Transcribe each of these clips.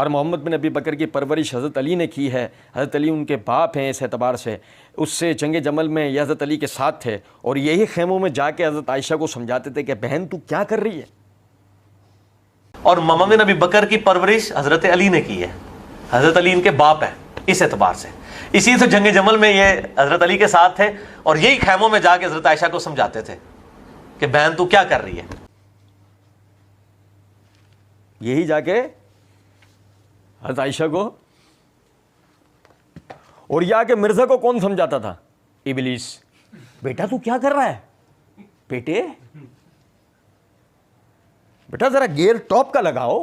اور محمد بن ابی بکر کی پرورش حضرت علی نے کی ہے، حضرت علی ان کے باپ ہیں اس اعتبار سے، اس سے جنگ جمل میں یہ حضرت علی کے ساتھ تھے، اور یہی خیموں میں جا کے حضرت عائشہ کو سمجھاتے تھے کہ بہن تو کیا کر رہی ہے. اور محمد بن ابی بکر کی پرورش حضرت علی نے کی ہے، حضرت علی ان کے باپ ہیں اس اعتبار سے، اسی سے جنگ جمل میں یہ حضرت علی کے ساتھ تھے اور یہی خیموں میں جا کے حضرت عائشہ کو سمجھاتے تھے کہ بہن تو کیا کر رہی ہے. یہی جا کے حضرت عائشہ کو، اور یہ کہ مرزا کو کون سمجھاتا تھا؟ ابلیس. بیٹا تو کیا کر رہا ہے؟ بیٹا ذرا گیئر ٹاپ کا لگاؤ،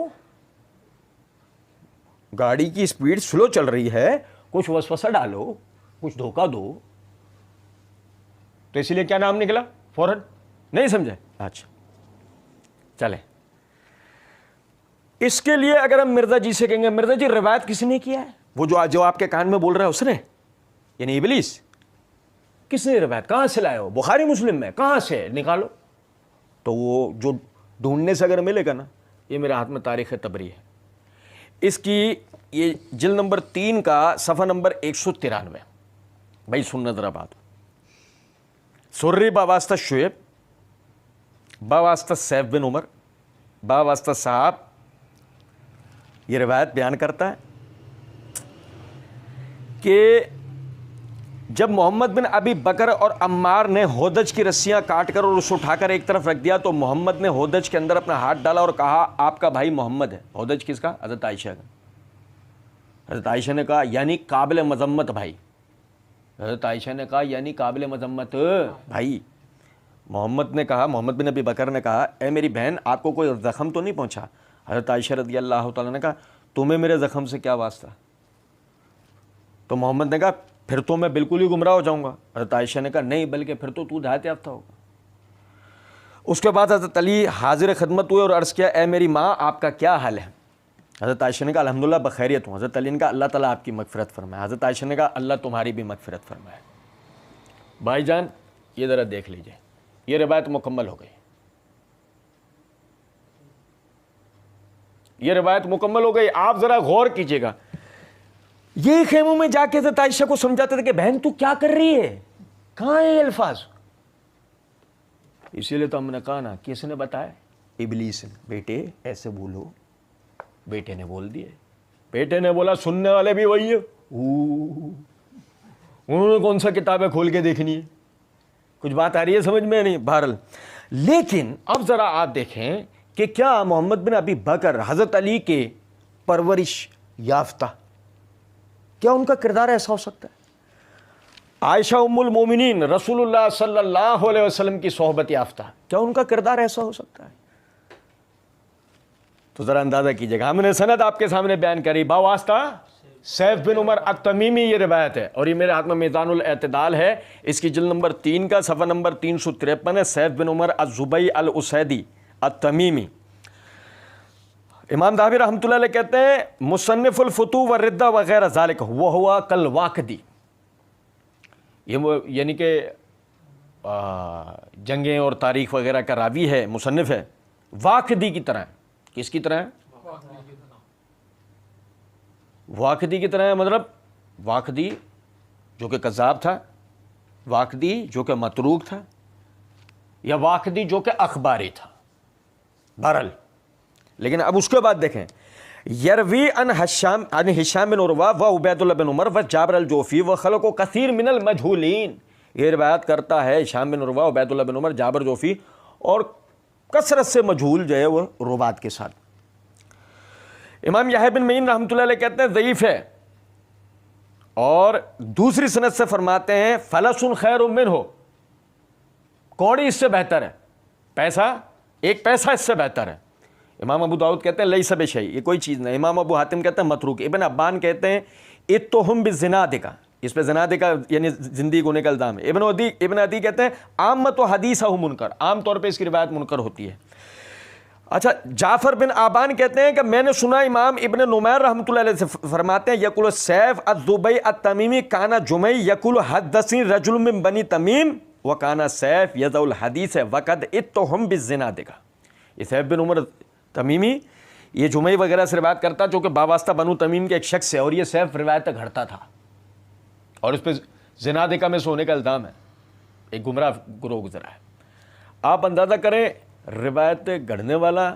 گاڑی کی سپیڈ سلو چل رہی ہے، کچھ وسوسہ ڈالو، کچھ دھوکہ دو. تو اسی لیے کیا نام نکلا فوراً؟ نہیں سمجھے؟ اچھا چلیں. اس کے لیے اگر ہم مرزا جی سے کہیں گے مرزا جی روایت کس نے کیا ہے؟ وہ جو آپ کے کان میں بول رہا ہے اس نے، یعنی ابلیس. کس نے روایت کہاں سے لائے ہو؟ بخاری مسلم میں کہاں سے نکالو. تو وہ جو ڈھونڈنے سے اگر ملے گا نا، یہ میرے ہاتھ میں تاریخ تبری ہے، اس کی یہ جلد نمبر 3 کا صفحہ نمبر 193. بھائی سننا ذرا بات. سری باواسطہ شعیب، باواسطہ سیف بن عمر، باواسطہ صاحب یہ روایت بیان کرتا ہے کہ جب محمد بن ابی بکر اور عمار نے ہودج کی رسیاں کاٹ کر اور اسے اٹھا کر ایک طرف رکھ دیا تو محمد نے ہودج کے اندر اپنا ہاتھ ڈالا اور کہا آپ کا بھائی محمد ہے. ہودج کس کا؟ حضرت عائشہ کا. حضرت عائشہ نے کہا یعنی قابل مذمت بھائی. حضرت عائشہ نے کہا یعنی قابل مذمت بھائی. محمد نے کہا، محمد بن ابی بکر نے کہا اے میری بہن آپ کو کوئی زخم تو نہیں پہنچا؟ حضرت عائشہ رضی اللہ تعالیٰ نے کہا تمہیں میرے زخم سے کیا واسطہ؟ تو محمد نے کہا پھر تو میں بالکل ہی گمراہ ہو جاؤں گا. حضرت عائشہ نے کہا نہیں، بلکہ پھر تو ہدایت یافتہ ہوگا. اس کے بعد حضرت علی حاضر خدمت ہوئے اور عرض کیا اے میری ماں آپ کا کیا حال ہے؟ حضرت عائشہ نے کہا الحمدللہ بخیریت ہوں. حضرت علی نے کہا اللہ تعالیٰ آپ کی مغفرت فرمائے. حضرت عائشہ نے کہا اللہ تمہاری بھی مغفرت فرمائے. بھائی جان یہ ذرا دیکھ لیجئے، یہ روایت مکمل ہو گئی، یہ روایت مکمل ہو گئی. آپ ذرا غور کیجئے گا، یہ خیموں میں جا کے حضرت عائشہ کو سمجھاتے تھے کہ بہن تو کیا کر رہی ہے، کہاں ہے یہ الفاظ؟ اسی لیے تو ہم نے کہا نا، کس نے بتایا؟ ابلیس نے. بیٹے ایسے بولو. بیٹے نے بول دیے. بیٹے نے بولا سننے والے بھی وہی ہے. انہوں نے کون سا کتابیں کھول کے دیکھنی ہے؟ کچھ بات آ رہی ہے سمجھ میں؟ نہیں. بہرحال لیکن اب ذرا آپ دیکھیں کہ کیا محمد بن ابی بکر حضرت علی کے پرورش یافتہ، کیا ان کا کردار ایسا ہو سکتا ہے؟ عائشہ ام المومنین رسول اللہ صلی اللہ علیہ وسلم کی صحبت یافتہ، کیا ان کا کردار ایسا ہو سکتا ہے؟ تو ذرا اندازہ کیجئے گا. ہم نے سند آپ کے سامنے بیان کری، باواسطہ سیف بن عمر التمیمی یہ روایت ہے، اور یہ میرے ہاتھ میں میزان الاعتدال ہے، اس کی جلد نمبر 3 کا صفحہ نمبر 353 ہے. سیف بن عمر الزبی الاسیدی التمیمی. امام ذہبی رحمۃ اللہ علیہ کہتے ہیں مصنف الفتو والردہ وغیرہ ذالک وہ ہوا کل واقدی، یہ یعنی کہ جنگیں اور تاریخ وغیرہ کا راوی ہے، مصنف ہے، واقدی کی طرح. کس کی طرح ہے؟ واقدی کی طرح ہے. مطلب واقدی جو کہ کذاب تھا، واقدی جو کہ متروک تھا، یا واقدی جو کہ اخباری تھا. بہرحال لیکن اب اس کے بعد دیکھیں یروی ان ہشام بن عروہ و عبید اللہ بن عمر و جابر الجوفی و خلق و کثیر من المجہولین. یہ روایت کرتا ہے ہشام بن عروہ، عبید اللہ بن عمر، جابر جوفی اور کثرت سے مجہول جو ہے وہ روات کے ساتھ. امام یحییٰ بن معین رحمۃ اللہ علیہ کہتے ہیں ضعیف ہے، اور دوسری سند سے فرماتے ہیں فلس خیر منہ، کوڑی اس سے بہتر ہے، پیسہ ایک پیسہ اس سے بہتر ہے. امام ابو داؤد کہتے ہیں لیس بشیء، یہ کوئی چیز نہیں. امام ابو حاتم کہتے ہیں متروک. ابن ابان کہتے ہیں اتہم بالزنادقہ، اس پہ زنادقہ یعنی زندگی ہونے کا الزام ہے. ابن عدی کہتے ہیں عامۃ حدیثہ منکر، عام طور پہ اس کی روایت منکر ہوتی ہے. اچھا جعفر بن آبان کہتے ہیں کہ میں نے سنا امام ابن نمیر رحمۃ اللہ علیہ سے فرماتے ہیں یقول سیف الزبی التمیمی کانا جمعی یقول حدثنی رجل من بنی تمیم وکانا سیف یضع الحدیث وقد اتہم بالزنادقہ. یہ سیف بن عمر تمیمی یہ جمعی وغیرہ سے روایت کرتا جو کہ وابستہ بنو تمیم کے ایک شخص ہے، اور یہ سیف روایت تک گھڑتا تھا اور اس پہ زنادقہ میں سونے کا الزام ہے، ایک گمراہ گروہ گزرا ہے۔ آپ اندازہ کریں روایت گھڑنے والا،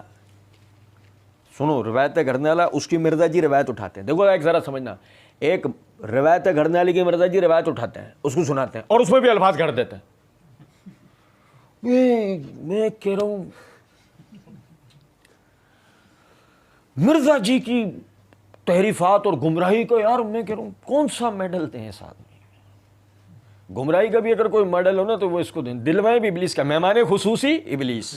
سنو، روایت گھڑنے والا اس کی مرزا جی روایت اٹھاتے ہیں، دیکھو ایک ذرا سمجھنا، ایک روایت گھڑنے والی کی مرزا جی روایت اٹھاتے ہیں، اس کو سناتے ہیں اور اس میں بھی الفاظ گھڑ دیتے ہیں۔ میں کہہ رہا ہوں مرزا جی کی تحریفات اور گمراہی کو، یار میں کہہ رہا ہوں کون سا میڈل دیں اس آدمی، گمراہی کا بھی اگر کوئی میڈل ہو نا تو وہ اس کو دیں، دلوائے بھی ابلیس کا، مہمان خصوصی ابلیس۔